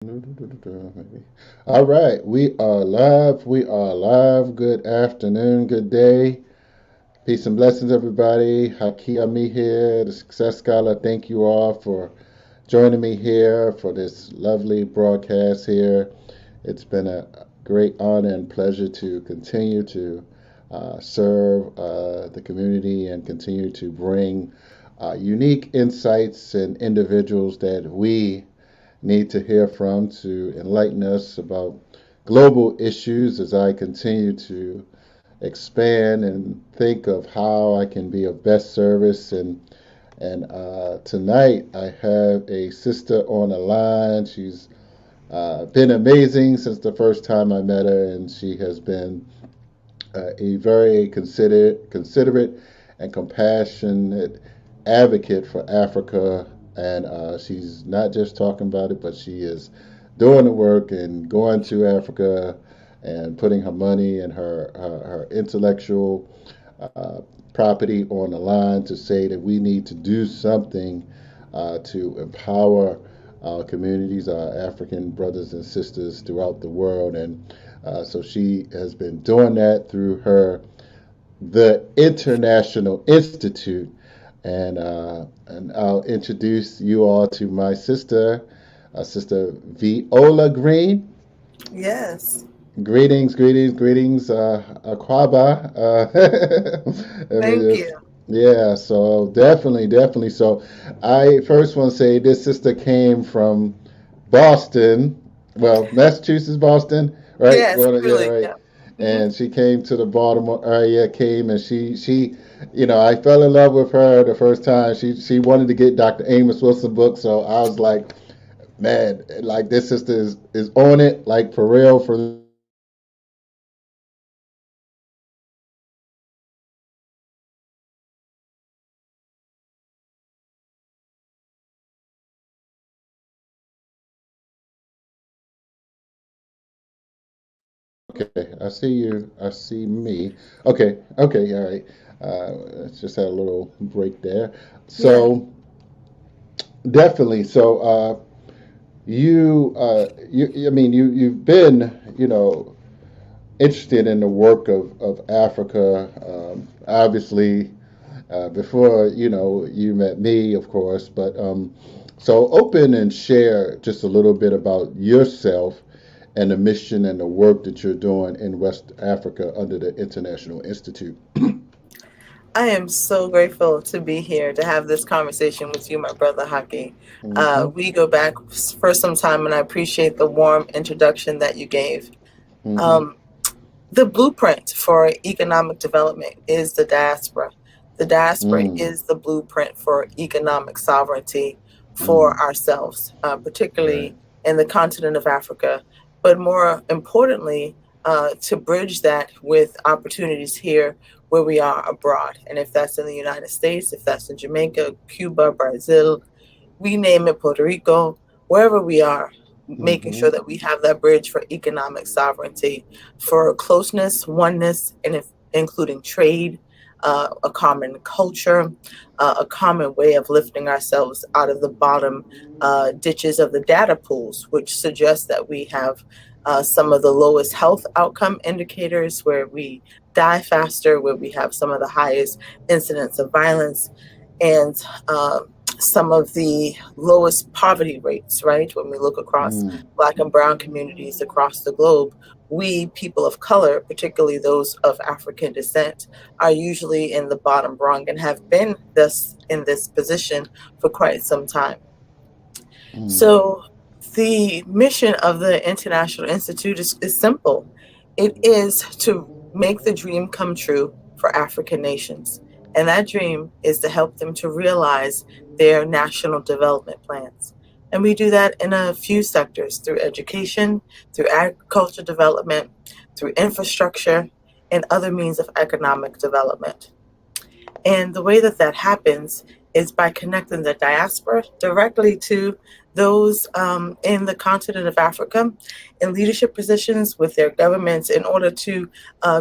All right, we are live. We are live. Good afternoon, good day. Peace and blessings, everybody. Haki Ami here, the Success Scholar. Thank you all for joining me here for this lovely broadcast here. It's been a great honor and pleasure to continue to serve the community and continue to bring unique insights and individuals that we need to hear from to enlighten us about global issues as I continue to expand and think of how I can be of best service. And tonight I have a sister on the line. She's been amazing since the first time I met her, and she has been a very considerate, and compassionate advocate for Africa. And she's not just talking about it, but she is doing the work and going to Africa and putting her money and her intellectual uh, property on the line to say that we need to do something to empower our communities, our African brothers and sisters throughout the world. And so she has been doing that through the International Institute. And I'll introduce you all to my sister, Sister Viola Green. Yes, Greetings, Aquaba. I mean, thank you. yeah, so definitely. So I first want to say this sister came from Boston, well, Massachusetts, Boston, right? Yes, Yeah, really. right. Yeah. Hmm. And she came to the Baltimore area, came and I fell in love with her the first time. She wanted to get Dr. Amos Wilson book, so I was like, man, like this sister is on it, like for real, for real. And so okay, I see you. I see me. Okay, all right. Let's just had a little break there. Yeah. So definitely. So I mean, you've been, interested in the work of Africa. Obviously, before you met me, of course. But so open and share just a little bit about yourself and the mission and the work that you're doing in West Africa under the International Institute. I am so grateful to be here to have this conversation with you, my brother Haki. Hmm. We go back for some time, and I appreciate the warm introduction that you gave. Hmm. Um, the blueprint for economic development is the diaspora. The diaspora Mm. is the blueprint for economic sovereignty for Mm. ourselves, Right. particularly in the continent of Africa, but more importantly, to bridge that with opportunities here where we are abroad. And if that's in the United States, if that's in Jamaica, Cuba, Brazil, we name it, Puerto Rico, wherever we are, making Hmm. sure that we have that bridge for economic sovereignty, for closeness, oneness, and if, including trade, a common culture, a common way of lifting ourselves out of the bottom ditches of the data pools, which suggests that we have some of the lowest health outcome indicators, where we die faster, where we have some of the highest incidents of violence, and some of the lowest poverty rates, right? When we look across Mm. Black and Brown communities across the globe, we, people of color, particularly those of African descent, are usually in the bottom rung and have been this in this position for quite some time. Mm. So, the mission of the International Institute is simple. It is to make the dream come true for African nations. And that dream is to help them to realize their national development plans. And we do that in a few sectors: through education, through agriculture development, through infrastructure, and other means of economic development. And the way that that happens is by connecting the diaspora directly to those in the continent of Africa in leadership positions with their governments in order to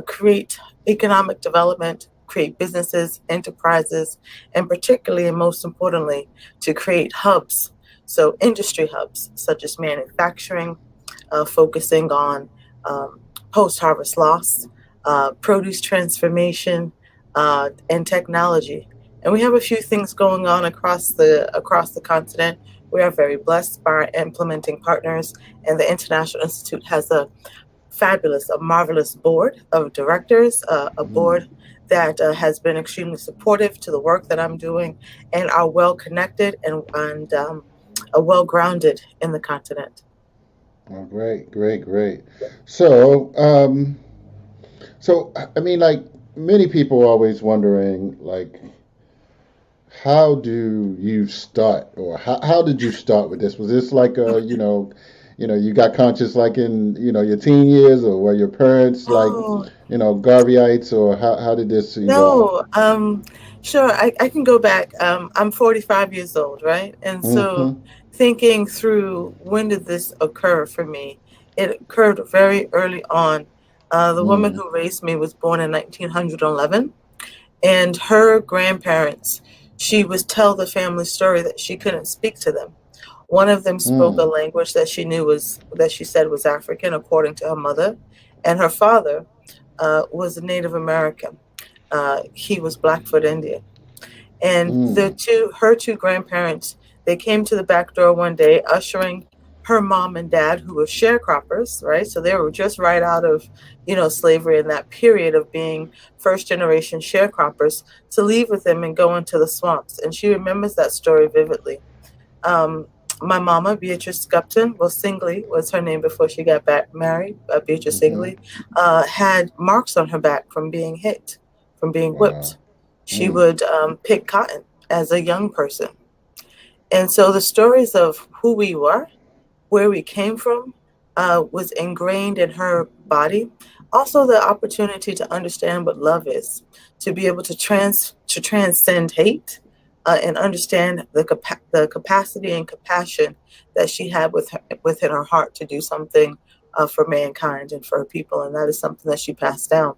create economic development, create businesses, enterprises, and particularly and most importantly, to create hubs So industry hubs such as manufacturing, focusing on post-harvest loss, produce transformation, and technology. And we have a few things going on across the continent. We are very blessed by our implementing partners, and the International Institute has a marvelous board of directors, a Mm. board that has been extremely supportive to the work that I'm doing, and are well connected and are well grounded in the continent. Oh, great, great, great. So, I mean, like many people are always wondering, like, how do you start, or how did you start with this? Was this like a, you got conscious like in, your teen years, or were your parents like, Oh, Garveyites, or how did this evolve? no, sure. I can go back. I'm 45 years old, right? And so Mm-hmm. thinking through when did this occur for me, it occurred very early on. The woman Mm. who raised me was born in 1911, and her grandparents, she would tell the family story that she couldn't speak to them. One of them spoke a Mm. language that she said was African, according to her mother, and her father was a Native American. He was Blackfoot Indian, and Mm. her two grandparents, they came to the back door one day, ushering her mom and dad, who were sharecroppers, right? So they were just right out of, slavery in that period of being first generation sharecroppers, to leave with them and go into the swamps. And she remembers that story vividly. Um, my mama, Beatrice Gupton, well, Singley was her name before she got back married, Beatrice Mm-hmm. Singley, had marks on her back from being hit, from being Wow. whipped. She Mm. would pick cotton as a young person. And so the stories of who we were, where we came from, was ingrained in her body. Also, the opportunity to understand what love is, to be able to transcend hate, and understand the capacity and compassion that she had within her heart to do something for mankind and for her people, and that is something that she passed down.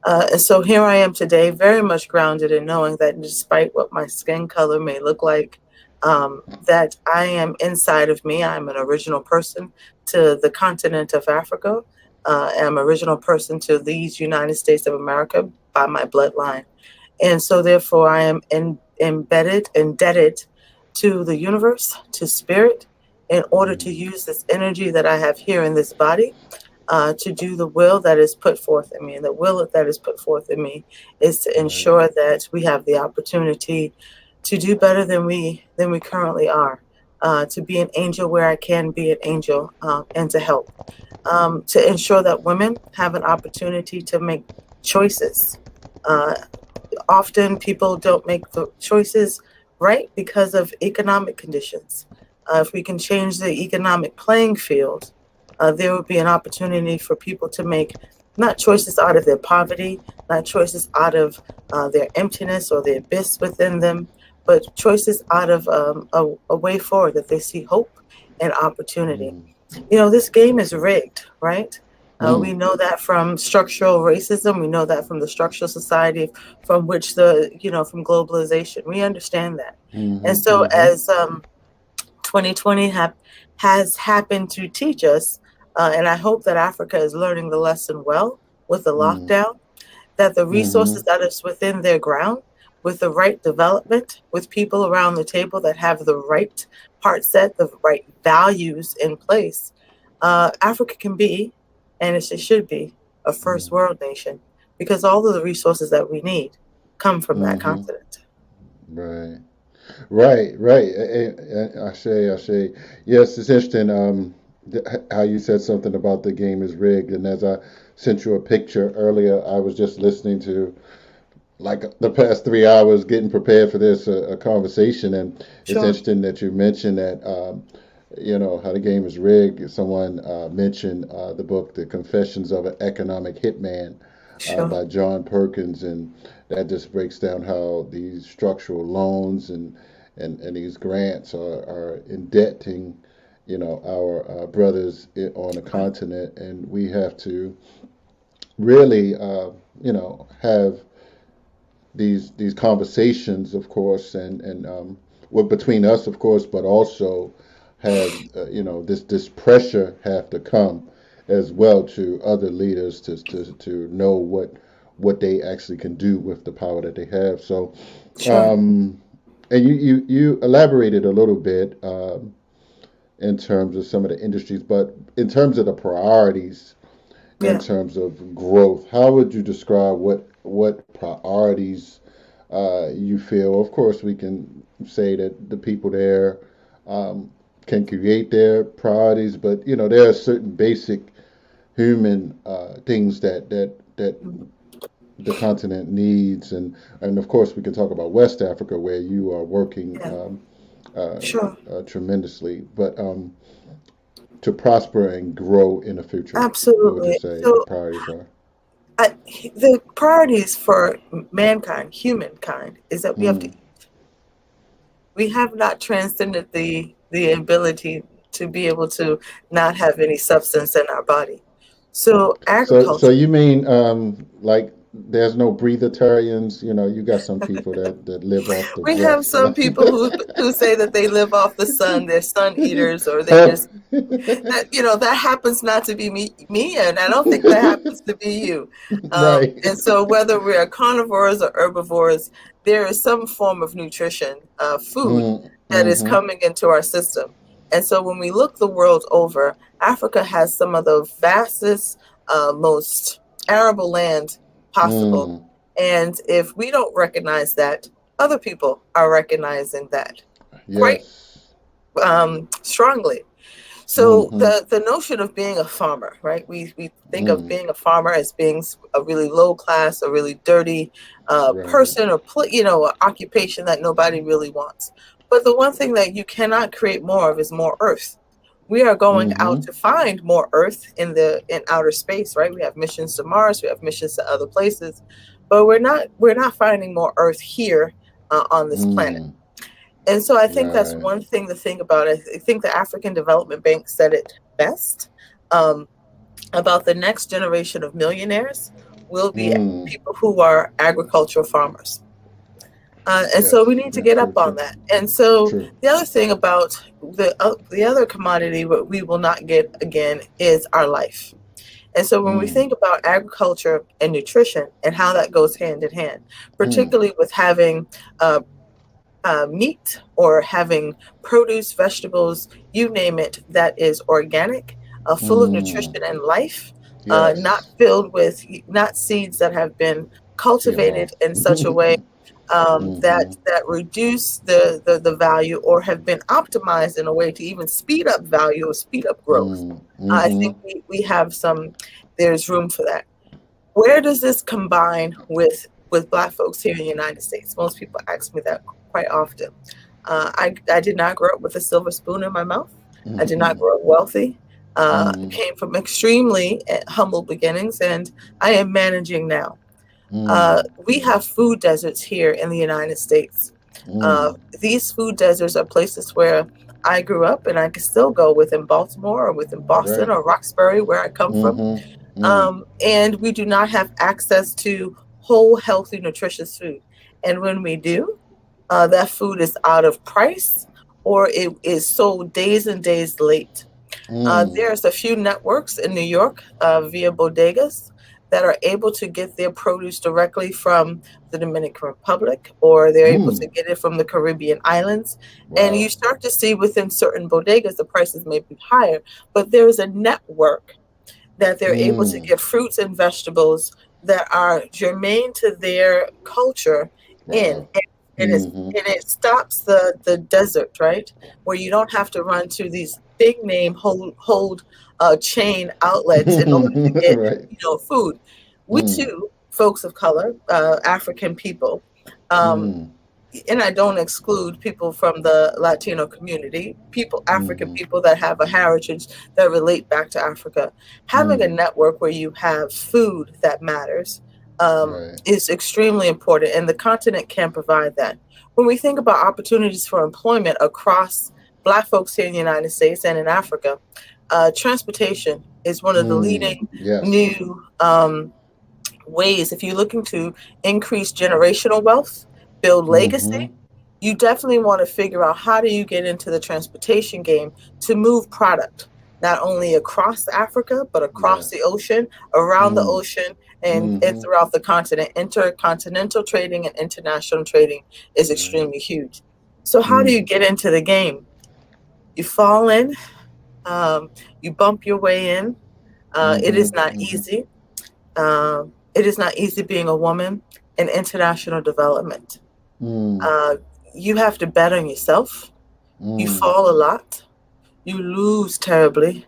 And so here I am today, very much grounded in knowing that despite what my skin color may look like, that I am inside of me. I'm an original person to the continent of Africa. I'm an original person to these United States of America by my bloodline. And so therefore I am indebted to the universe, to spirit, in order to Mm. use this energy that I have here in this body to do the will that is put forth in me. And the will that is put forth in me is to Right. ensure that we have the opportunity to do better than we currently are. To be an angel where I can be an angel, and to help. To ensure that women have an opportunity to make choices. Uh, Often people don't make the choices right because of economic conditions. If we can change the economic playing field, there would be an opportunity for people to make not choices out of their poverty, not choices out of their emptiness or the abyss within them, but choices out of a way forward that they see hope and opportunity. Mm. This game is rigged, right? We Mm. know that from structural racism. We know that from the structural society from which from globalization. We understand that. And Mm-hmm. so Mm-hmm. as 2020 has happened to teach us, and I hope that Africa is learning the lesson well with the Mm. lockdown, that the Mm-hmm. resources that is within their ground, with the right development, with people around the table that have the right part set, the right values in place, Africa can be, and it should be, a first Mm. world nation because all of the resources that we need come from that Mm-hmm. continent. Right. Right, right. I say, yes, it's interesting. How you said something about the game is rigged, and as I sent you a picture earlier, I was just listening to like the past 3 hours, getting prepared for this a conversation, and it's Sure, interesting that you mentioned that. How the game is rigged. Someone mentioned the book, The Confessions of an Economic Hitman, sure. by John Perkins, and that just breaks down how these structural loans and these grants are indebting, our brothers on the Right. continent, and we have to really, have these conversations, of course, and well, between us, of course, but also have this pressure have to come as well to other leaders to know what they actually can do with the power that they have. So, Sure. um, and you elaborated a little bit in terms of some of the industries, but in terms of the priorities, in Yeah. terms of growth, how would you describe what priorities you feel? Of course, we can say that the people there um, can create their priorities, but there are certain basic human things that the continent needs, and of course we can talk about West Africa where you are working Yeah. Sure. tremendously, but to prosper and grow in the future, what would you Absolutely. say the So priorities are? I, the priorities for mankind, humankind, is that we have to Mm. eat. We have not transcended the ability to be able to not have any substance in our body. So So agriculture. you mean like there's no breatharians? You got some people that live off the We have breath. some people who say that they live off the sun, they're sun eaters, or they Huh? just that that happens not to be me, and I don't think that happens to be you. Right. And so whether we're carnivores or herbivores, there is some form of nutrition, food Mm, that is mm-hmm. coming into our system. And so when we look the world over, Africa has some of the vastest, most arable land possible. Mm. And if we don't recognize that, other people are recognizing that quite Yes. strongly. So Mm-hmm. the notion of being a farmer, right? We think of Mm. being a farmer as being a really low class, a really dirty Right. person, or an occupation that nobody really wants. But the one thing that you cannot create more of is more earth. We are going out Mm-hmm. to find more earth in outer space, right? We have missions to Mars, we have missions to other places, but we're not finding more earth here on this planet. Mm. And so I think that's Right. one thing to think about. I think the African Development Bank said it best, um, about the next generation of millionaires will be Mm. people who are agricultural farmers. And so we Yes. need to Yes. get True. up on True. that. And so True. the other thing about the other commodity what we will not get again is our life. And so when we Mm. think about agriculture and nutrition and how that goes hand in hand, Mm. particularly with having uh, meat or having produce, vegetables, you name it, that is organic, full of Mm. nutrition and life, not Yes. filled with, not seeds that have been cultivated GMO. in such a way Mm-hmm. that reduce the value or have been optimized in a way to even speed up value or speed up growth. Mm. I Mm-hmm. think we have there's room for that. Where does this combine with Black folks here in the United States? Most people ask me that quite often. I did not grow up with a silver spoon in my mouth. I did not Mm-hmm. grow up wealthy. Mm. Came from extremely humble beginnings, and I am managing now. Mm. We have food deserts here in the United States. Mm. These food deserts are places where I grew up, and I can still go within Baltimore or within Boston Right. or Roxbury, where I come from. Mm-hmm. Mm. And we do not have access to whole, healthy, nutritious food. And when we do, that food is out of price or it is sold days and days late. Mm. There's a few networks in New York via bodegas that are able to get their produce directly from the Dominican Republic, or they're able to Mm. get it from the Caribbean islands. And you Wow. start to see within certain bodegas, the prices may be higher, but there is a network that they're able to Mm. get fruits and vegetables that are germane to their culture in. Wow. And Mm-hmm. it stops the desert, right? Where you don't have to run to these big name hold chain outlets in order to get Right. food. We Mm. too, folks of color, African people, um, Mm. and I don't exclude people from the Latino community, African Mm-hmm. people that have a heritage that relate back to Africa. Having a Mm. network where you have food that matters Right. is extremely important, and the continent can provide that. When we think about opportunities for employment across Black folks here in the United States and in Africa, transportation is one of the Mm. leading Yes. new ways if you're looking to increase generational wealth, build Mm-hmm. legacy. you definitely want to figure out how do you get into the transportation game to move product, not only across Africa, but across the Yes. ocean, around the Mm. ocean, and Mm-hmm. throughout the continent. Intercontinental trading and international trading is Right. extremely huge. So how do you Mm. get into the game? You fall in, um, you bump your way in. It Mm-hmm. is not Mm-hmm. easy. It is not easy being a woman in international development. Mm. Uh, you have to bet on yourself. You Mm. fall a lot. You lose terribly.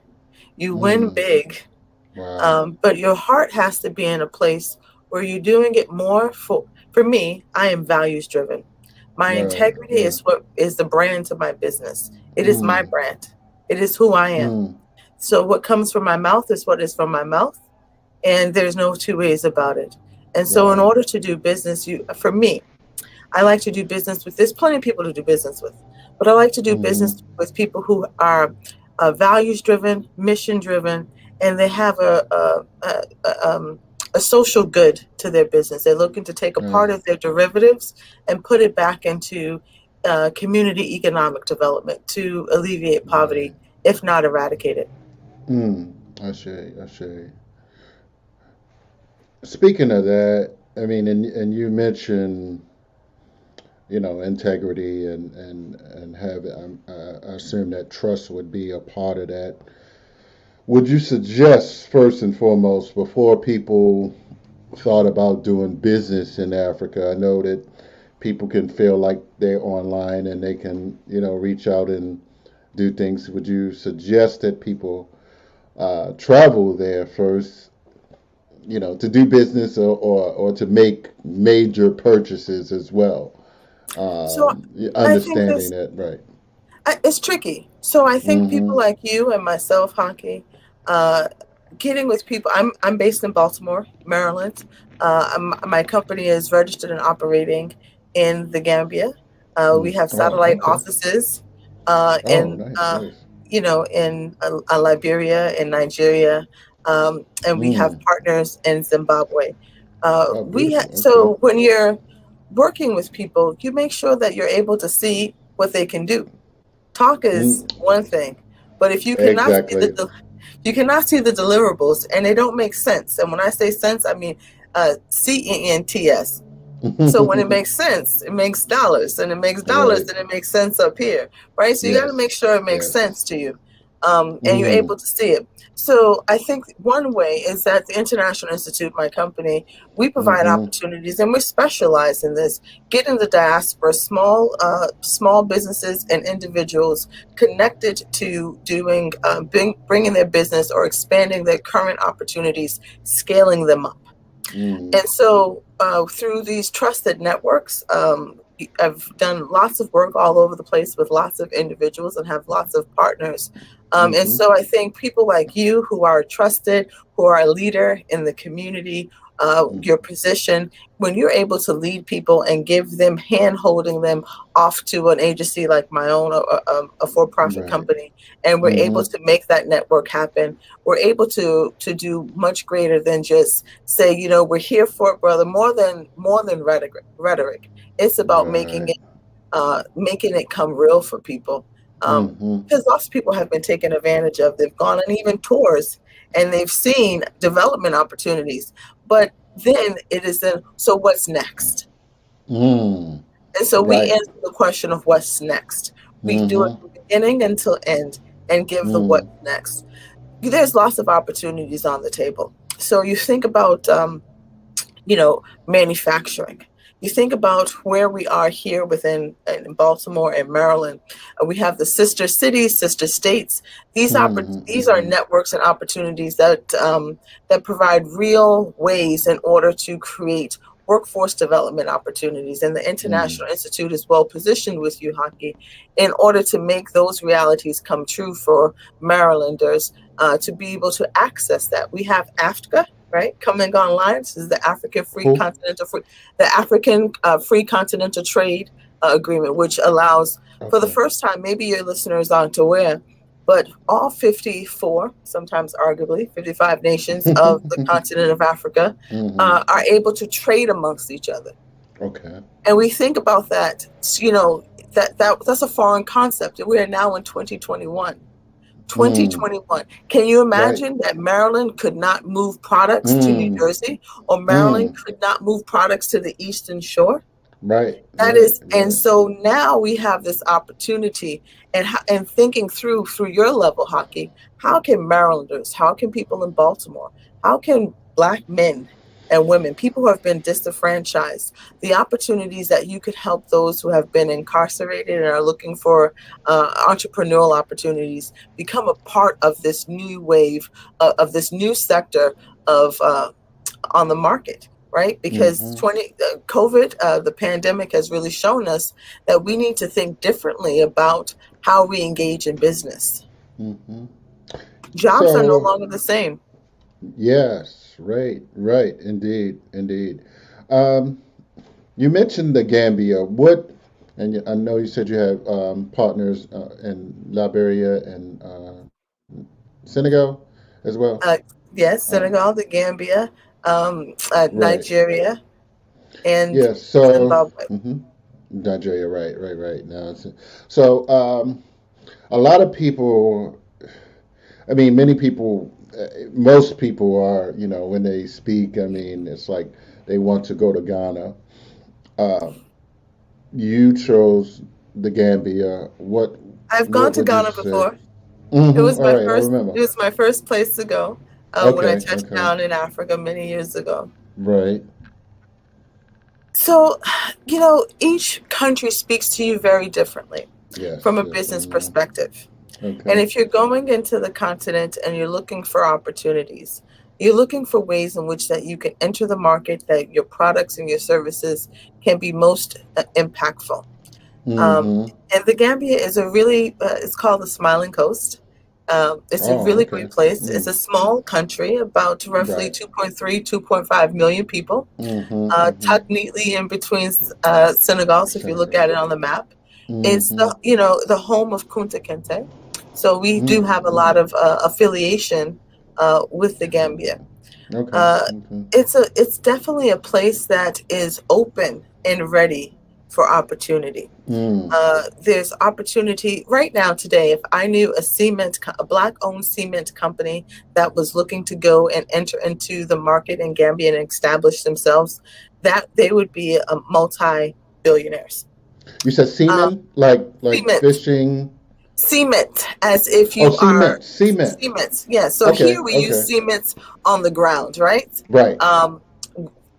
You win Mm. big. Wow. But your heart has to be in a place where you're doing it more for me, I am values driven. My Right. integrity Right. is what is the brand to my business. It is my Mm. brand. It is who I am. Mm. So what comes from my mouth is what is from my mouth, and there's no two ways about it. And so in Right. order to do business, for me, I like to do business with, there's plenty of people to do business with, but I like to do Mm-hmm. business with people who are values driven, mission driven, and they have a social good to their business. They're looking to take a part Right. of their derivatives and put it back into community economic development to alleviate Right. poverty, if not eradicate it. Mm. I see. I see. Speaking of that, I mean, and you mentioned, integrity and have I assume that trust would be a part of that. Would you suggest first and foremost before people thought about doing business in Africa? I know that people can feel like they're online and they can, reach out and do things. Would you suggest that people travel there first, to do business or to make major purchases as well? So I think Understanding this that, right? it's tricky. So I think Mm-hmm. people like you and myself, Hockey, uh, getting with people. I'm based in Baltimore, Maryland. My company is registered and operating in the Gambia. We Mm. have Oh, satellite okay. offices Oh, in nice, nice. in Liberia, in Nigeria, and we have Mm. partners in Zimbabwe. Oh, beautiful. Okay. So when you're working with people, you make sure that you're able to see what they can do. Talk is Mm. one thing, but if you cannot see Exactly. you cannot see the deliverables and they don't make sense. And when I say sense, I mean CENTS. So when it makes sense, it makes dollars, and it makes dollars, Right. then it makes sense up here, right? So you got to make Yes. sure it makes Yes. sense to you, and you're Mm. able to see it. So I think one way is that the International Institute, my company, we provide Mm-hmm. opportunities, and we specialize in this, getting the diaspora, small businesses and individuals connected to doing, bringing their business or expanding their current opportunities, scaling them up. Mm. And so through these trusted networks, I've done lots of work all over the place with lots of individuals and have lots of partners. And Mm-hmm. so I think people like you who are trusted, who are a leader in the community, Mm. your position, when you're able to lead people and give them hand holding them off to an agency like my own, a for-profit Right. company, and we're able Mm-hmm. to make that network happen, we're able to do much greater than just say, we're here for it, brother. More than rhetoric. It's about Right. making it come real for people. Mm-hmm. Because lots of people have been taken advantage of. They've gone on even tours and they've seen development opportunities. But then it is then, so what's next? Mm. And so we Right. answer the question of what's next. We do it Mm-hmm. from beginning until end and give the what's Mm. next. There's lots of opportunities on the table. So you think about manufacturing. You think about where we are here in Baltimore and Maryland. We have the sister cities, sister states. Mm-hmm. These are Mm-hmm. networks and opportunities that provide real ways in order to create workforce development opportunities. And the Mm. International Institute is well positioned with you, Hockey, in order to make those realities come true for Marylanders to be able to access that. We have AFCA, right, coming online. This is the Who? African Free Continental Trade Agreement, which allows, for the Okay. first time, maybe your listeners aren't aware, but all 54, sometimes arguably 55 nations of the continent of Africa Mm-hmm. are able to trade amongst each other. Okay. And we think about that, that's a foreign concept. We are now in 2021. Mm. 2021. Can you Right. imagine that Maryland could not move products to New Mm. Jersey, or Maryland Mm. could not move products to the Eastern Shore? Right. That Right. is, and Right. so now we have this opportunity, and thinking through your level, Hockey, how can Marylanders, how can people in Baltimore, how can Black men and women, people who have been disenfranchised, the opportunities that you could help those who have been incarcerated and are looking for entrepreneurial opportunities, become a part of this new wave, of this new sector of on the market, right? Because Mm-hmm. COVID, the pandemic, has really shown us that we need to think differently about how we engage in business. Mm-hmm. Jobs are no So longer the same. yes, right, right, indeed, indeed. Um, you mentioned the Gambia. I know you said you have partners in Liberia and Senegal as well. Uh, yes, Um, Senegal, the Gambia, right. Nigeria, and Yeah. So Zimbabwe. hmm Nigeria. Right. Right. Right. Now, so a lot of people. I mean, many people. Most people are. When they speak, I mean, it's like they want to go to Ghana. Uh, you chose the Gambia. I've gone What to would you Ghana say? before. It was All my right, I first. remember. It was my first place to go when I Okay, touched okay, down in Africa many years ago. right. So, each country speaks to you very differently from Yes, a yes, I business know. perspective. And Okay. if you're going into the continent and you're looking for opportunities, you're looking for ways in which that you can enter the market, that your products and your services can be most impactful. Um, Mm-hmm. and the Gambia is it's called the Smiling Coast. It's a Oh, really okay. great place. It's Mm. a small country, about roughly Right. 2.3, 2.5 million people, Mm-hmm. Mm-hmm. tucked neatly in between Senegal. So if you look Senegal. at it on the map, it's Mm-hmm. the home of Kunta Kinte. So we do have a Mm-hmm. lot of affiliation with the Gambia. Okay. Uh, Okay. it's definitely a place that is open and ready for opportunity. Mm. There's opportunity right now today. If I knew a black-owned cement company that was looking to go and enter into the market in Gambia and establish themselves, that they would be multi-billionaires. You said Um, seamen, like cement, fishing. cement, as if Oh, you are cement, cement. cement. Yeah. So here Okay, we use okay. cement on the ground, right? Right, Um,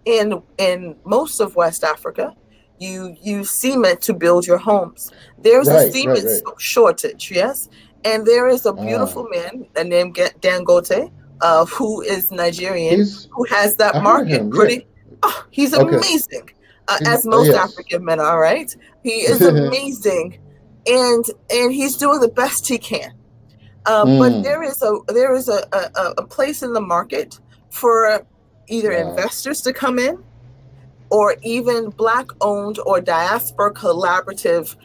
in most of West Africa, you use cement to build your homes. There's a right, right, cement right. shortage, yes, and there is a Ah, beautiful man named Dangote, who is Nigerian, he's. who has that I heard market him. Yeah. pretty. Oh, he's Okay. amazing, He's. as most Yes. African men are, right? He is amazing, and he's doing the best he can. But Mm. there is a place in the market for either Wow. investors to come in, or even Black owned or diaspora collaborative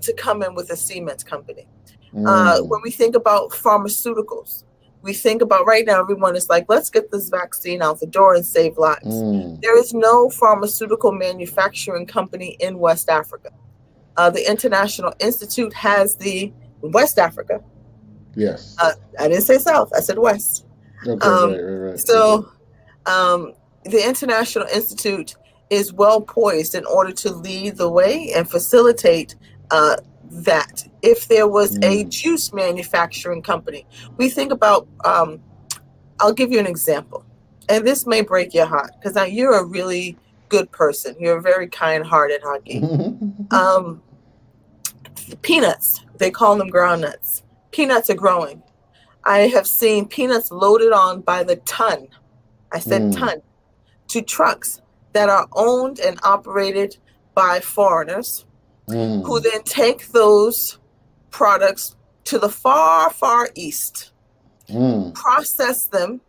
to come in with a cement company. When Mm. we think about pharmaceuticals, we think about right now, everyone is like, let's get this vaccine out the door and save lives. Mm. There is no pharmaceutical manufacturing company in West Africa. The International Institute has the West Africa. Yes. I didn't say South, I said West. Okay. Um, Right. Right. Right. Okay. so the International Institute is well poised in order to lead the way and facilitate that. If there was a Mm. juice manufacturing company, we think about, I'll give you an example. And this may break your heart because you're a really good person. You're a very kind hearted Hockey. Um, Peanuts, they call them groundnuts. Peanuts are growing. I have seen peanuts loaded on by the ton. I said mm. ton, to trucks that are owned and operated by foreigners, who Mm. then take those products to the far, far east, Mm. process them,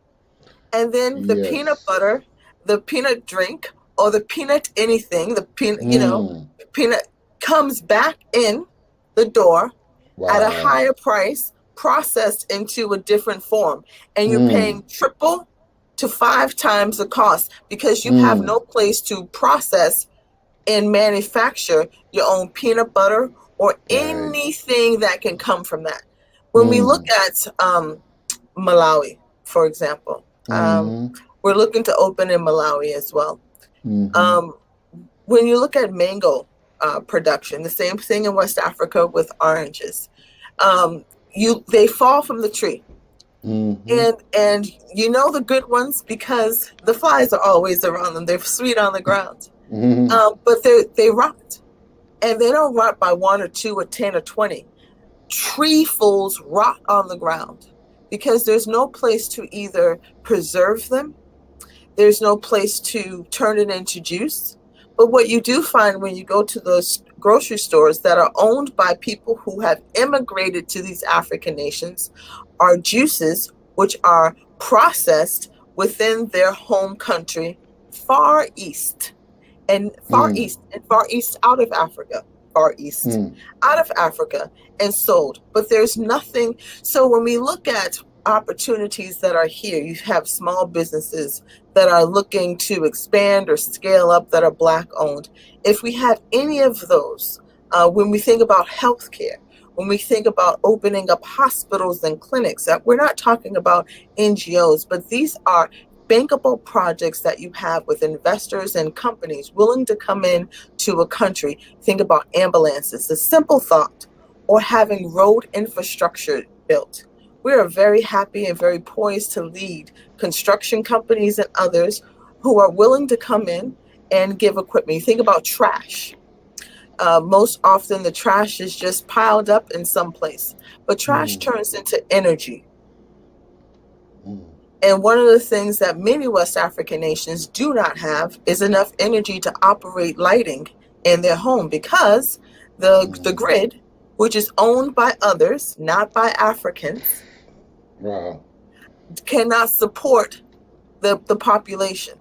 and then the peanut Yes. butter, the peanut drink, or the peanut anything, Mm. peanut comes back in the door at a Wow. higher price, processed into a different form. And you're Mm. paying triple to 5 times the cost because you have Mm. no place to process, and manufacture your own peanut butter or Right. anything that can come from that. When we look Mm. at Malawi, for example, Mm-hmm. we're looking to open in Malawi as well. Mm-hmm. Um, when you look at mango production, the same thing in West Africa with oranges. They fall from the tree, Mm-hmm. and you know the good ones because the flies are always around them. They're sweet on the ground, Mm-hmm. but they rot, and they don't rot by 1 or 2 or 10 or 20. Treefuls rot on the ground because there's no place to either preserve them, there's no place to turn it into juice. But what you do find when you go to those grocery stores that are owned by people who have immigrated to these African nations are juices which are processed within their home country, far east Mm. and far east out of Africa, far east Mm. out of Africa and sold. But there's nothing. So when we look at opportunities that are here, you have small businesses that are looking to expand or scale up that are Black owned. If we had any of those, when we think about healthcare, when we think about opening up hospitals and clinics, we're not talking about NGOs, but these are bankable projects that you have with investors and companies willing to come in to a country. Think about ambulances, a simple thought, or having road infrastructure built. We are very happy and very poised to lead construction companies and others who are willing to come in and give equipment. You think about trash. Most often the trash is just piled up in some place, but trash Mm. turns into energy. Mm. And one of the things that many West African nations do not have is enough energy to operate lighting in their home because the Mm. grid, which is owned by others, not by Africans, Wow. cannot support the population.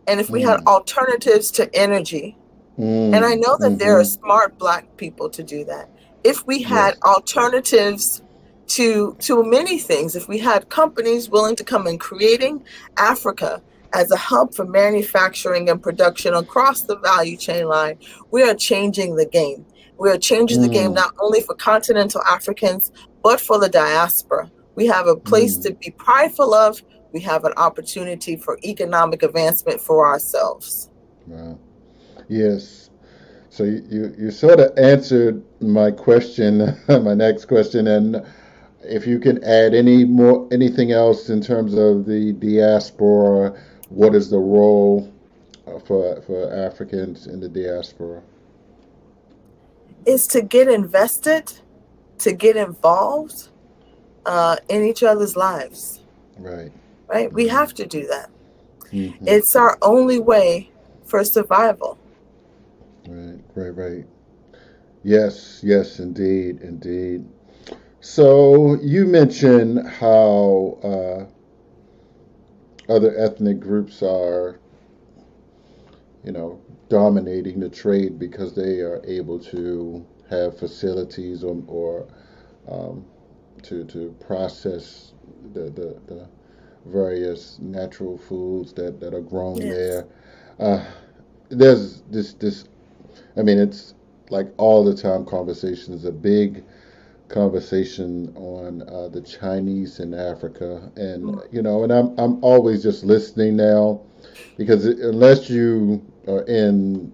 And if we had Mm. alternatives to energy, and I Mm. know that there are Mm-hmm. smart Black people to do that. If we had Yes. alternatives to many things, if we had companies willing to come and creating Africa as a hub for manufacturing and production across the value chain line, we are changing the game. We are changing the game Mm. not only for continental Africans, but for the diaspora. We have a place Mm. to be prideful of. We have an opportunity for economic advancement for ourselves. Wow. Yes. So you sort of answered my question, my next question, and if you can add anything else in terms of the diaspora, what is the role for Africans in the diaspora? Is to get invested, to get involved in each other's lives, Right. right? We Mm. have to do that. Mm-hmm. It's our only way for survival. Right. Right. Right. Yes. Yes. Indeed. Indeed. So you mentioned how other ethnic groups are, you know, dominating the trade because they are able to have facilities or um, to process the various natural foods that are grown Yes. there. Uh, there's this. I mean, it's like all the time conversation is a big conversation on the Chinese in Africa, and and I'm always just listening now because unless you are in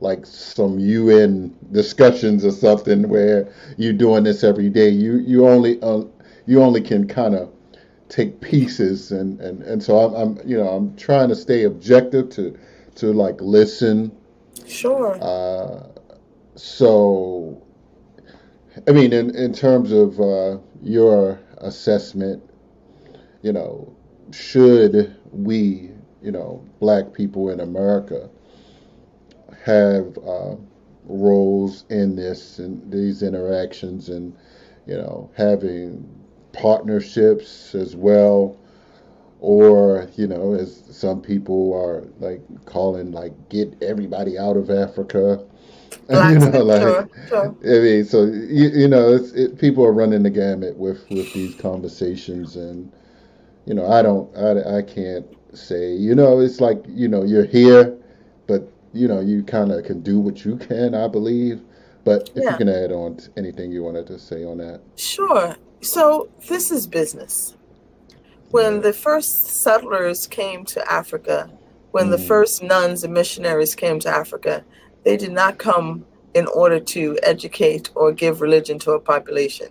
like some UN discussions or something where you're doing this every day, you only can kind of take pieces and so I'm trying to stay objective to like listen. Sure. Uh, so I mean, in terms of your assessment, you know, should we, black people in America, have roles in this and these interactions and, having partnerships as well? Or, as some people are like calling, like, get everybody out of Africa. Blacks, Like, sure, sure. I mean, so people are running the gamut with these conversations, and I can't say, it's like, you're here, but you kind of can do what you can, I believe. But if you Yeah, can add on to anything you wanted to say on that. sure. So this is business. When Right. the first settlers came to Africa, when the Mm, first nuns and missionaries came to Africa, they did not come in order to educate or give religion to a population.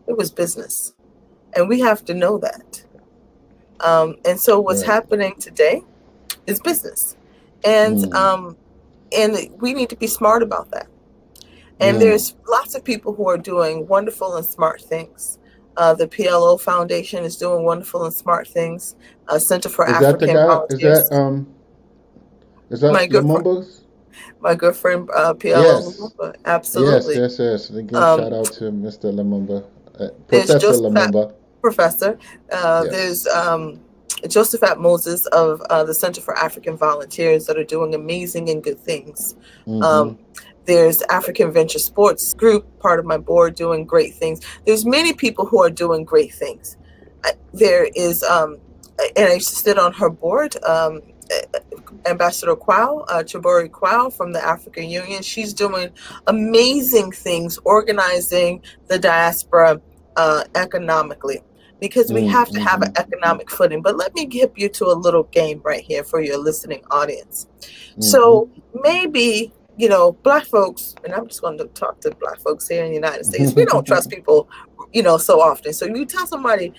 It was business. And we have to know that. And so what's right. happening today is business. And Mm, we need to be smart about that. And mm. there's lots of people who are doing wonderful and smart things. The PLO Foundation is doing wonderful and smart things. Center for Is that the African guy? Volunteers. Is My that good friend, Lumumba's? my good friend PLO Yes. Lumumba, Yes, absolutely. yes, yes. Again, Um, shout out to Mr. Lumumba, there's Professor Josephat Lumumba. Professor. There's Yes. Josephat Moses of the Center for African Volunteers that are doing amazing and good things. Mm-hmm. Um, there's African Venture Sports Group, part of my board, doing great things. There's many people who are doing great things. There is, and I sit on her board, Ambassador Kwao, Chaburi Kwao from the African Union. She's doing amazing things, organizing the diaspora economically, because we have to have an Mm-hmm. economic footing. But let me give you to a little game right here for your listening audience. Mm-hmm. So maybe, Black folks, and I'm just going to talk to Black folks here in the United States, we don't trust people, so often. So you tell somebody,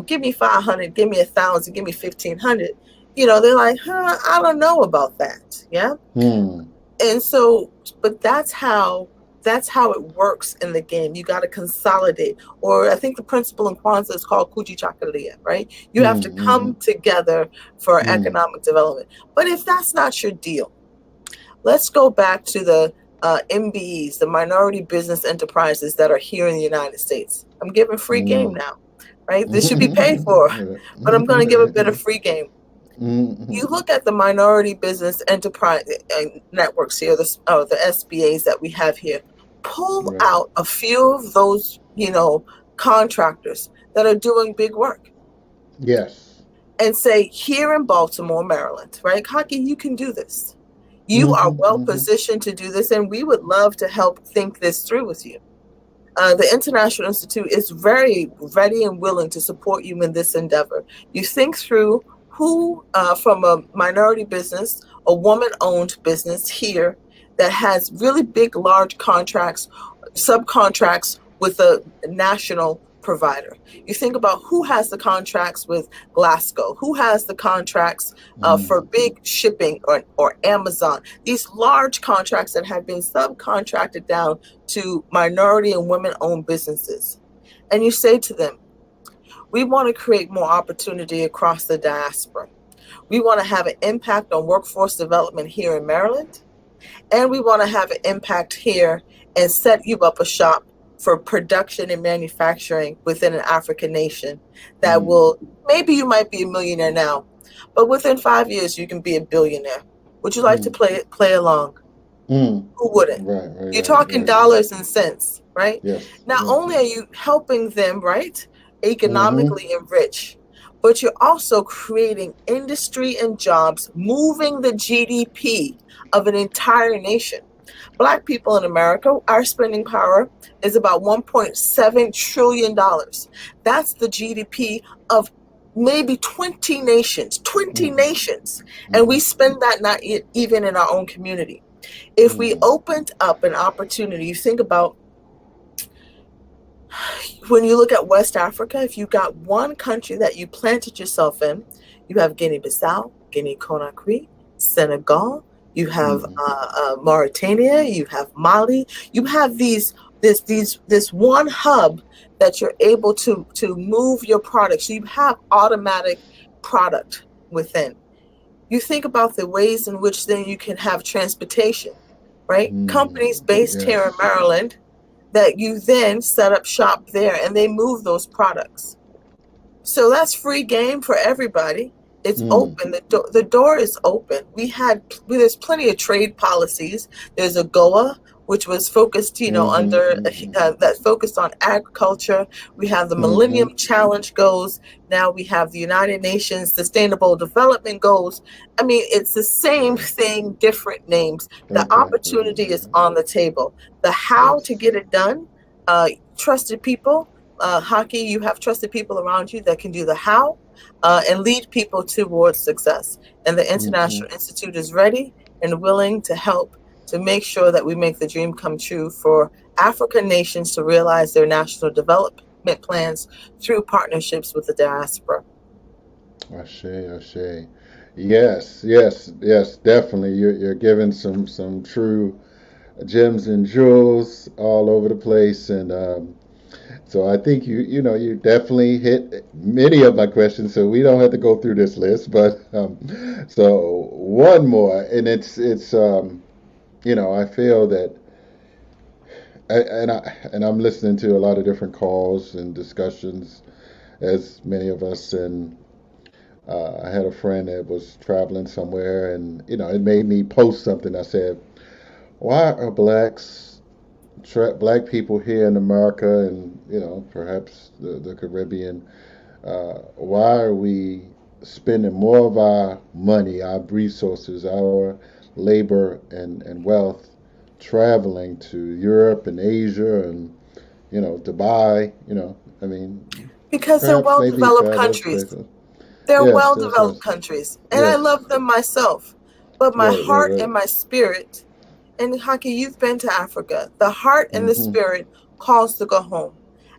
give me 500, give me 1,000, give me 1,500, they're like, I don't know about that. Yeah. Mm. And so, but that's how it works in the game. You got to consolidate, or I think the principle in Kwanzaa is called Kuji Chakalia, right? You have to Mm-hmm. come together for Mm. economic development. But if that's not your deal, let's go back to the MBEs, the minority business enterprises that are here in the United States. I'm giving free game Mm. now, right? This should be paid for, but I'm going to give a bit of free game. Mm-hmm. You look at the minority business enterprise networks here, the SBAs that we have here. Pull Right. out a few of those, contractors that are doing big work, Yes. and say, here in Baltimore, Maryland, right, Kaki, you can do this. You are Mm-hmm. well Mm-hmm. positioned to do this, and we would love to help think this through with you. The International Institute is very ready and willing to support you in this endeavor. You think through who, from a minority business, a woman-owned business here that has really big, large contracts, subcontracts with a national provider. You think about who has the contracts with Glasgow, who has the contracts for Mm. big shipping, or Amazon, these large contracts that have been subcontracted down to minority and women-owned businesses. And you say to them, we want to create more opportunity across the diaspora. We want to have an impact on workforce development here in Maryland. And we want to have an impact here and set you up a shop for production and manufacturing within an African nation that Mm. will, maybe you might be a millionaire now, but within 5 years you can be a billionaire. Would you like to Mm. play along? Mm. Who wouldn't? Right, right, You're right, talking right, right. dollars and cents, right? Yes, Not yes. only are you helping them, right, Mm-hmm. economically enrich, but you're also creating industry and jobs, moving the GDP of an entire nation. Black people in America, our spending power is about $1.7 trillion. That's the GDP of maybe 20 nations, 20 Mm-hmm. nations. And Mm-hmm. we spend that not even in our own community. If we Mm. opened up an opportunity, you think about when you look at West Africa, if you got one country that you planted yourself in, you have Guinea-Bissau, Guinea-Conakry, Senegal, you have Mm-hmm. Mauritania, you have Mali, you have this one hub that you're able to move your products. So you have automatic product within. You think about the ways in which then you can have transportation, right? Companies Mm. based here in Yes. Maryland that you then set up shop there and they move those products. So that's free game for everybody. It's Mm. open. The door is open. There's plenty of trade policies. There's AGOA, which was focused, Mm-hmm. under Mm-hmm. that focused on agriculture. We have the Mm-hmm. Millennium Challenge goals. Now we have the United Nations Sustainable Development Goals. I mean, it's the same Yeah. thing, different names. The Okay. opportunity is on the table. The how to Yes. get it done, trusted people. Hockey, you have trusted people around you that can do the how, and lead people towards success. And the Mm-hmm. International Institute is ready and willing to help to make sure that we make the dream come true for African nations to realize their national development plans through partnerships with the diaspora. Ashe, ashe. Yes, yes, yes, definitely. You're giving some true gems and jewels all over the place, and so I think you definitely hit many of my questions. So we don't have to go through this list, but so one more, and I feel that, and I'm listening to a lot of different calls and discussions, as many of us, and I had a friend that was traveling somewhere, and it made me post something. I said, "Why are black people here in America, and perhaps the Caribbean, why are we spending more of our money, our resources, our labor and wealth traveling to Europe and Asia and Dubai? I mean, Because they're perhaps well maybe developed fabulous countries. places. They're Yes, well yes, developed yes, countries, and I yes. love them myself. But my Right, right, heart right. and my spirit, and Haki, you've been to Africa. The heart and the Mm-hmm. spirit calls to go home.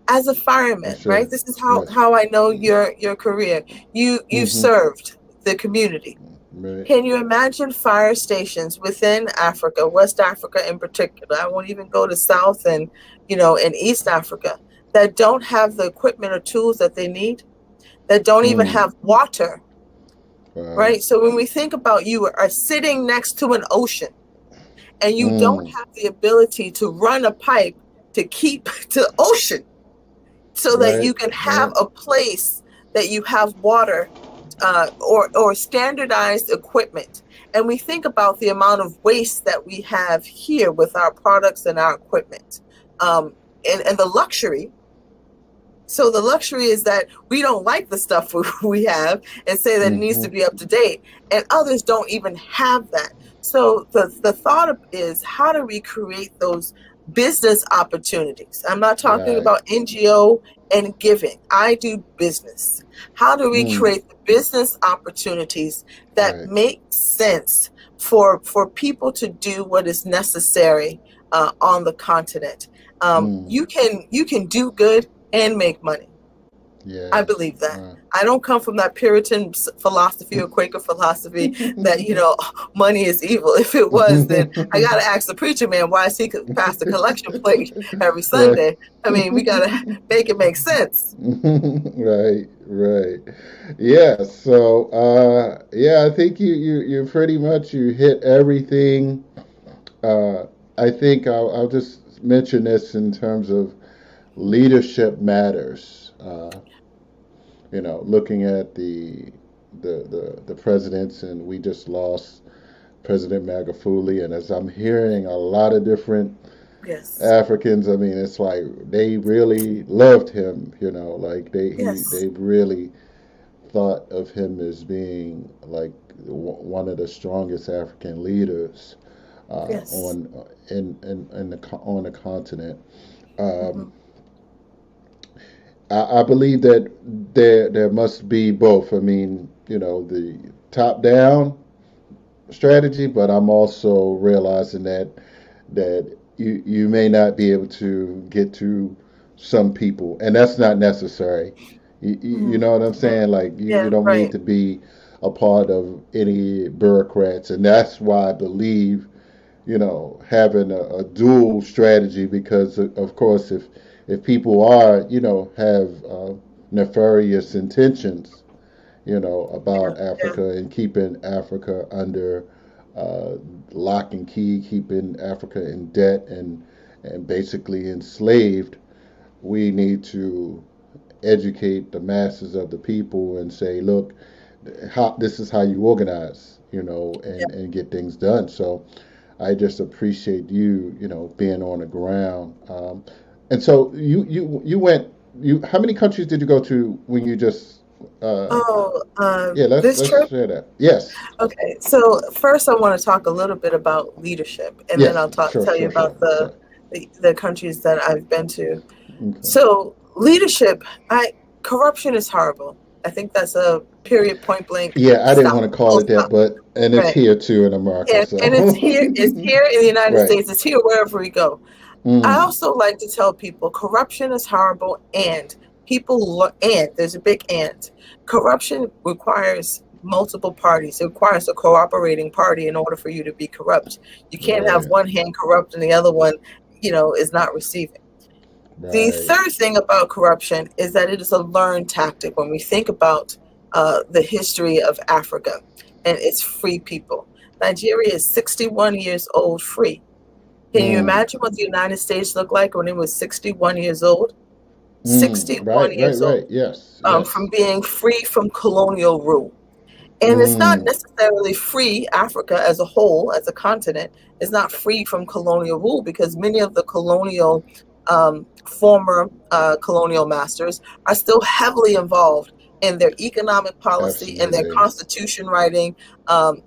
As a I fireman, sure. right? This is Yes. how I know your career. You Mm-hmm. served the community. Right. Can you imagine fire stations within Africa, West Africa in particular? I won't even go to South and in East Africa that don't have the equipment or tools that they need, that don't even Mm. have water, Wow. right? So when we think about you are sitting next to an ocean and you don't Mm. have the ability to run a pipe to keep to the ocean so that Right. you can have Right. a place that you have water, or standardized equipment. And we think about the amount of waste that we have here with our products and our equipment, and the luxury. So the luxury is that we don't like the stuff we have and say that it needs Mm-hmm. to be up to date, and others don't even have that. So the thought is, how do we create those business opportunities? I'm not talking Right. about NGO and giving. I do business. How do we Mm. create the business opportunities that Right. make sense for people to do what is necessary on the continent? Mm. You can do good and make money. I Yes. believe that. I don't come from that Puritan philosophy or Quaker philosophy that money is evil. If it was, then I got to ask the preacher man why is he could pass the collection plate every Right. Sunday. I mean, we got to make it make sense. Right, right. Yeah, so yeah, I think you pretty much you hit everything. Uh I think I'll just mention this in terms of leadership matters. Looking at the presidents, and we just lost President Magufuli, and as I'm hearing a lot of different Yes. Africans, I mean, it's like they really loved him, like Yes. they really thought of him as being like one of the strongest African leaders Yes. on the continent. Um, Hmm. I believe that there must be both. I mean, the top down strategy, but I'm also realizing that you may not be able to get to some people, and that's not necessary. You know what I'm Hmm. saying? Like you Yeah. don't need Right. to be a part of any bureaucrats, and that's why I believe having a dual strategy, because of course if people are have nefarious intentions Yeah. about Yeah. Africa and keeping Africa under uh, lock and key, keeping Africa in debt and basically enslaved. We need to educate the masses of the people and say, look, this is how you organize, Yeah. and get things done. So I just appreciate you, being on the ground. And so you went. How many countries did you go to when you just? Uh, Oh, yeah, let's this let's trip. share that. Yes, Okay, so first I want to talk a little bit about leadership, and then yes, I'll sure, tell you sure, sure, about sure. the countries that I've been to. Okay. So leadership, I corruption is horrible. I think that's a period, point blank, Yeah, I didn't stop, want to call full it that, stop. but and it's Right, here too in America. So and it's here in the United right. States. It's here wherever we go. I Mm, also like to tell people corruption is horrible, and and there's a big and. Corruption requires multiple parties. It requires a cooperating party in order for you to be corrupt. You can't have right. one hand corrupt and the other one, is not receiving. The Right. third thing about corruption is that it is a learned tactic. When we think about the history of Africa and its free people, Nigeria is 61 years old free. Can you Mm, imagine what the United States looked like when it was 61 years old? 61 right. Right. years old, Right. Yes. Yes. from being free from colonial rule. And it's not Mm, necessarily free. Africa as a whole, as a continent, is not free from colonial rule because many of the former colonial masters are still heavily involved in their economic policy, in their absolutely. constitution writing,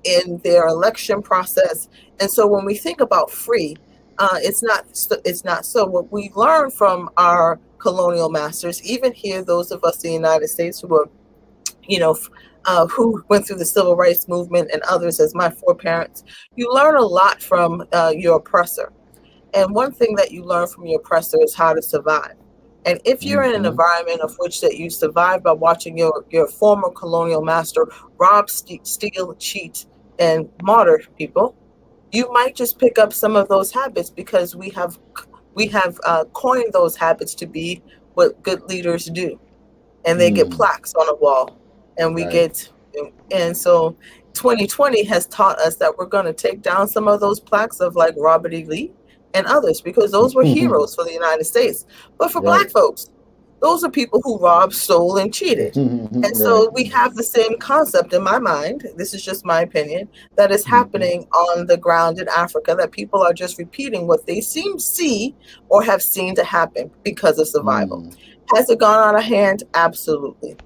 in their election process. And so when we think about free, it's not so. What we learn from our colonial masters, even here, those of us in the United States who are you know, who went through the civil rights movement and others as my foreparents, you learn a lot from your oppressor. And one thing that you learn from your oppressor is how to survive. And if you're in an Mm-hmm. environment of which that you survive by watching your former colonial master rob, steal, cheat, and martyr people, you might just pick up some of those habits because we have coined those habits to be what good leaders do, and they get Mm, plaques on a wall, and we right. get and so 2020 has taught us that we're going to take down some of those plaques of like Robert E. Lee and others because those were heroes for the United States. But for black right. folks, those are people who robbed, stole, and cheated. And right. so we have the same concept in my mind. This is just my opinion that is Mm-hmm. happening on the ground in Africa, that people are just repeating what they see or have seen to happen because of survival. Mm, Has it gone out of hand? Absolutely.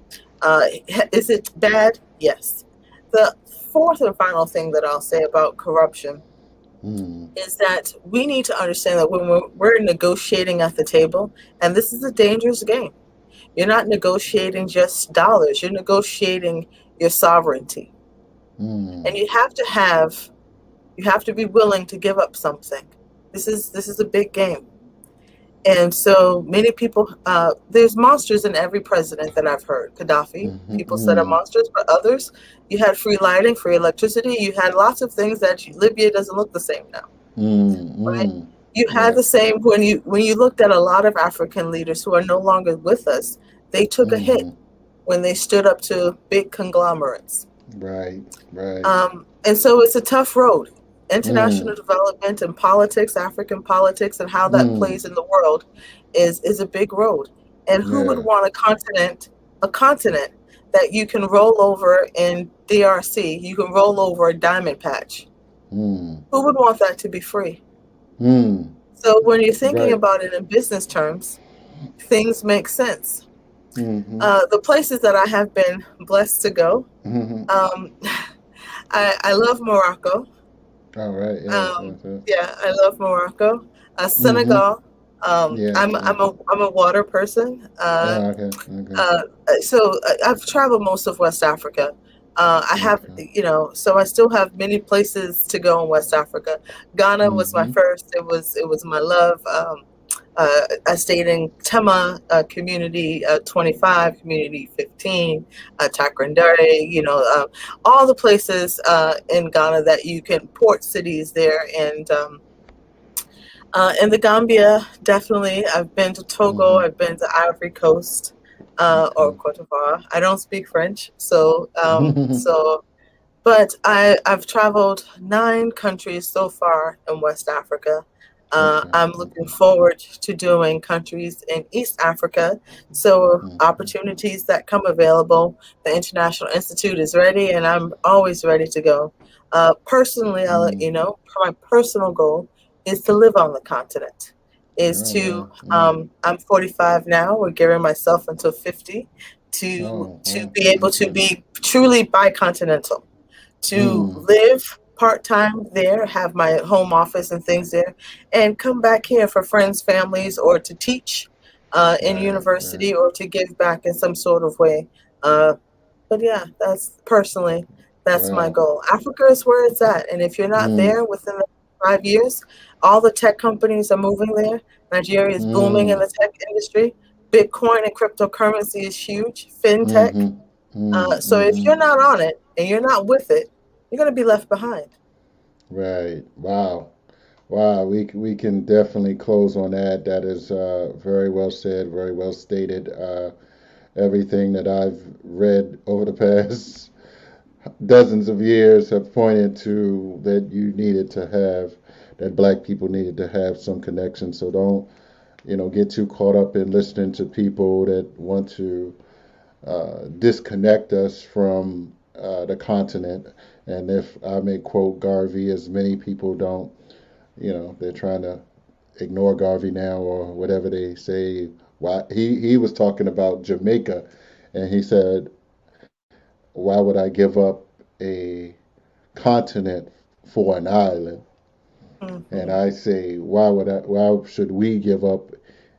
Is it bad? Yes. The fourth and final thing that I'll say about corruption mm, is that we need to understand that when we're negotiating at the table, and this is a dangerous game, you're not negotiating just dollars, you're negotiating your sovereignty. mm, And you have to be willing to give up something. This is a big game. And so many people, there's monsters in every president that I've heard. Gaddafi, people said are mm, monsters, but others, you had free lighting, free electricity. You had lots of things that Libya doesn't look the same now, mm, right? mm. You had Yeah. the same when you looked at a lot of African leaders who are no longer with us. They took a hit Mm-hmm. when they stood up to big conglomerates. Right. Right. And so it's a tough road. Mm, International development and politics, African politics, and how that mm. plays in the world is a big road. And who would Yeah. want a continent that you can roll over in DRC, you can roll over a diamond patch? Mm, Who would want that to be free? mm. So when you're thinking Right. about it in business terms, things make sense. Mm-hmm. The places that I have been blessed to go, Mm-hmm. um, I love Morocco. All right. Yes. Yes. Um, Yes. yeah, I love Morocco. Mm-hmm. Senegal. Yes. I'm Yes. I'm a I'm a water person. Oh, okay. Okay. Uh, so I've traveled most of West Africa. I have, Okay. so I still have many places to go in West Africa. Ghana was my Mm-hmm. first. It was my love. I stayed in Tema community 25, community 15, Takrandere, all the places in Ghana that you can, port cities there. And the Gambia, definitely. I've been to Togo, Mm-hmm. I've been to Ivory Coast, or Okay. Cote d'Ivoire. I don't speak French, but I've traveled 9 countries so far in West Africa. Okay. I'm looking Okay. forward to doing countries in East Africa. So Okay. opportunities that come available, the International Institute is ready, and I'm always ready to go. Personally, I'll let Mm. you know, my personal goal is to live on the continent. Is Oh to wow. Mm. I'm 45 now. We're giving myself until 50 Oh to wow. be able to Okay. be truly bicontinental, to Mm. live part time there, have my home office and things there, and come back here for friends, families, or to teach in Right. Right. university or to give back in some sort of way. Uh, but yeah, that's personally, that's my Wow. goal. Africa is where it's at. And if you're not Mm. there within the 5 years, all the tech companies are moving there. Nigeria is booming in Mm. the tech industry. Bitcoin and cryptocurrency is huge. Fintech. Mm-hmm. Mm. So if Mm-hmm. you're not on it and you're not with it, you're going to be left behind. Right. Wow. Wow. We can definitely close on that. That is very well said, very well stated. Everything that I've read over the past dozens of years have pointed to that you needed to have that black people needed to have some connection. So don't get too caught up in listening to people that want to disconnect us from the continent. And if I may quote Garvey, as many people don't, they're trying to ignore Garvey now or whatever they say. Why he was talking about Jamaica, and he said, "Why would I give up a continent for an island?" And Hmm. I say, Why should we give up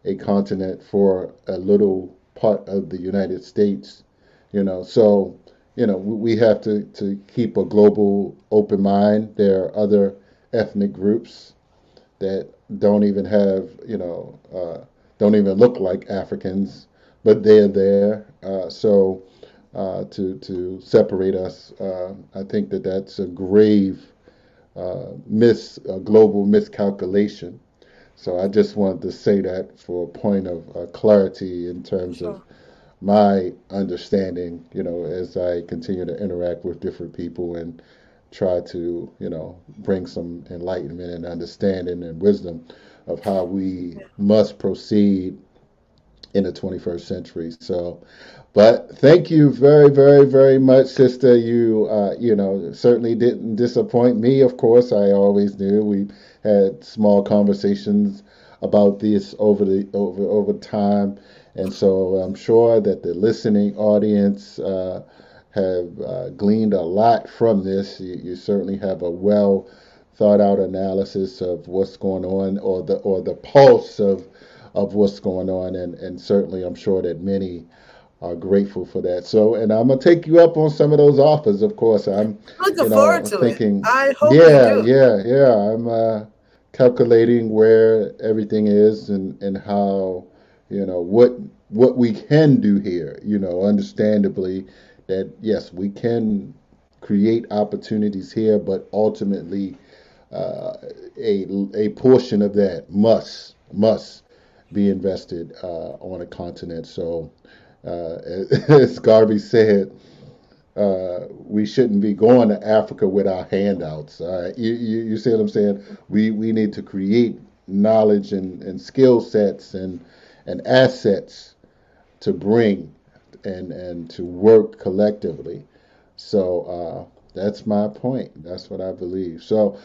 a continent for a little part of the United States? So we have to keep a global open mind. There are other ethnic groups that don't even have, don't even look like Africans, but they're there. So to separate us, I think that that's a grave global miscalculation. So I just wanted to say that for a point of clarity in terms of Sure. my understanding, as I continue to interact with different people and try to, bring some enlightenment and understanding and wisdom of how we Yeah. must proceed in the 21st century. So, but thank you very, very, very much, sister. You certainly didn't disappoint me. Of course, I always knew. We had small conversations about this over time, and so I'm sure that the listening audience have gleaned a lot from this. You certainly have a well thought out analysis of what's going on, or the pulse of what's going on, and certainly I'm sure that many are grateful for that. So, and I'm gonna take you up on some of those offers. Of course, I'm, Looking forward to it. thinking, I hope you yeah, do. yeah, yeah. I'm calculating where everything is and how, what we can do here. Understandably, that yes, we can create opportunities here, but ultimately, uh, a portion of that must be invested on a continent. So, as Garvey said, we shouldn't be going to Africa with our handouts. All right, you see what I'm saying? We need to create knowledge and skill sets and assets to bring and to work collectively. So that's my point. That's what I believe. So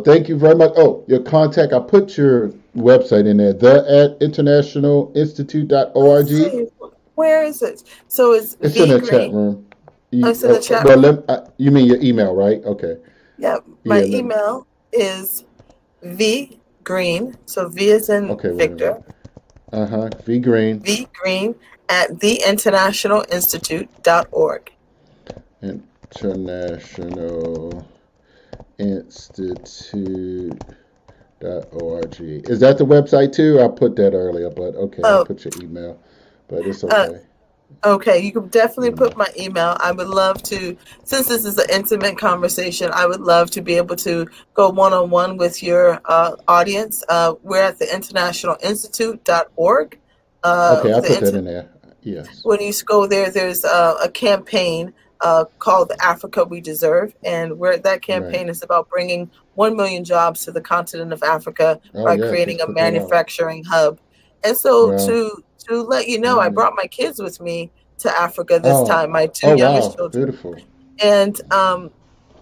thank you very much. Oh, your contact. I put your website in there. The at Let's internationalinstitute.org. see. Where is it? So it's It's in V the chat Green. room. Oh, You, it's in the chat well, room. you mean your email, right? Okay. Yeah. My Yeah. email is V Green. So V is in Okay. Wait a minute. Victor. V Green V Green at theinternationalinstitute.org. International Institute .org. Is that the website too? I put that earlier, but okay, I Oh, put your email, but it's uh, okay. okay, you can definitely Email. put my email. I would love to, since this is an intimate conversation, I would love to be able to go one on one with your audience. We're at the internationalinstitute.org. Okay, I The put that inter- in there. Yes. when you go there, there's a campaign called Africa We Deserve. And where that Right. campaign is about bringing 1 million jobs to the continent of Africa Oh, by yes, let's creating a put that out. manufacturing hub. And so Well, to let you know, I right. brought my kids with me to Africa this Oh, time, my two oh, youngest wow. children. Beautiful. And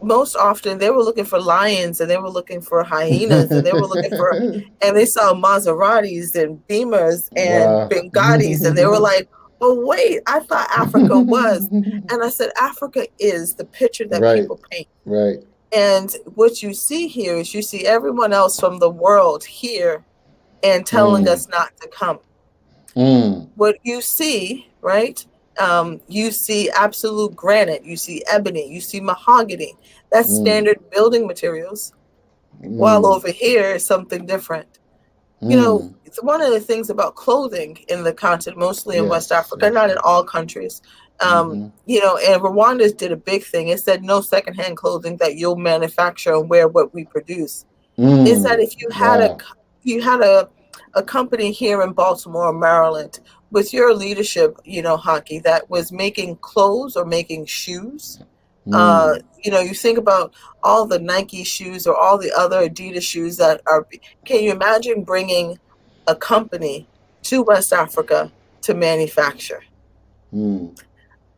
most often they were looking for lions and they were looking for hyenas and they were looking for, and they saw Maseratis and Beamers and Wow. Bengalis and they were like, oh, wait, I thought Africa was. And I said, Africa is the picture that Right. people paint. Right. And what you see here is you see everyone else from the world here and telling Mm. us not to come. Mm. What you see, right? You see absolute granite, you see ebony, you see mahogany. That's Mm. standard building materials. While Mm. over here is something different. You know, Mm. it's one of the things about clothing in the continent, mostly in West Yes. Africa, Yes. not in Yes. all countries. Mm-hmm. You know, and Rwanda did a big thing. It said no secondhand clothing, that you'll manufacture and wear what we produce. Is that Mm. if Wow. you had a company here in Baltimore, Maryland, with your leadership, you know, Hockey, that was making clothes or making shoes. Mm. You know, you think about all the Nike shoes or all the other Adidas shoes that are. Can you imagine bringing a company to West Africa to manufacture? Mm.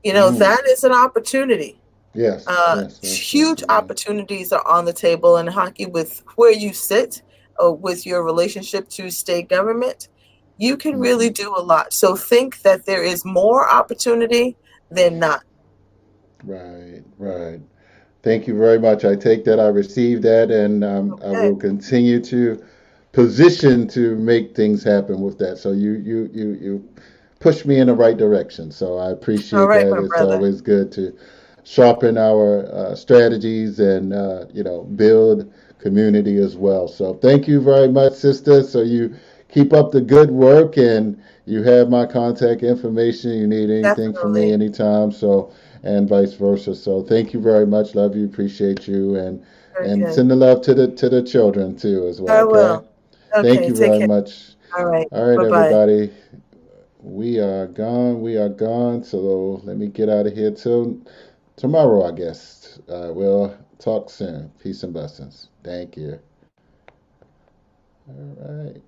You know, Mm. that is an opportunity. Yes. Yes. Yes. Yes. Huge It is. opportunities are on the table in Hockey with where you sit, with your relationship to state government. You can Mm-hmm. really do a lot. So think that there is more opportunity than not. Right. Right. Thank you very much. I take that. I received that, and I Okay. will continue to position to make things happen with that. So you push me in the right direction. So I All appreciate right, that. my It's brother. always good to sharpen our strategies and build community as well. So thank you very much, sister. So you keep up the good work, and you have my contact information. You need anything from me Definitely. anytime. So and vice versa. So thank you very much. Love you, appreciate you, Very and good. send the love to the children too as well. I Okay. will. Thank Okay, you take very care. much. All right. All right, Bye bye. everybody. We are gone. We are gone. So let me get out of here till tomorrow, I guess. We'll talk soon. Peace and blessings. Thank you. All right.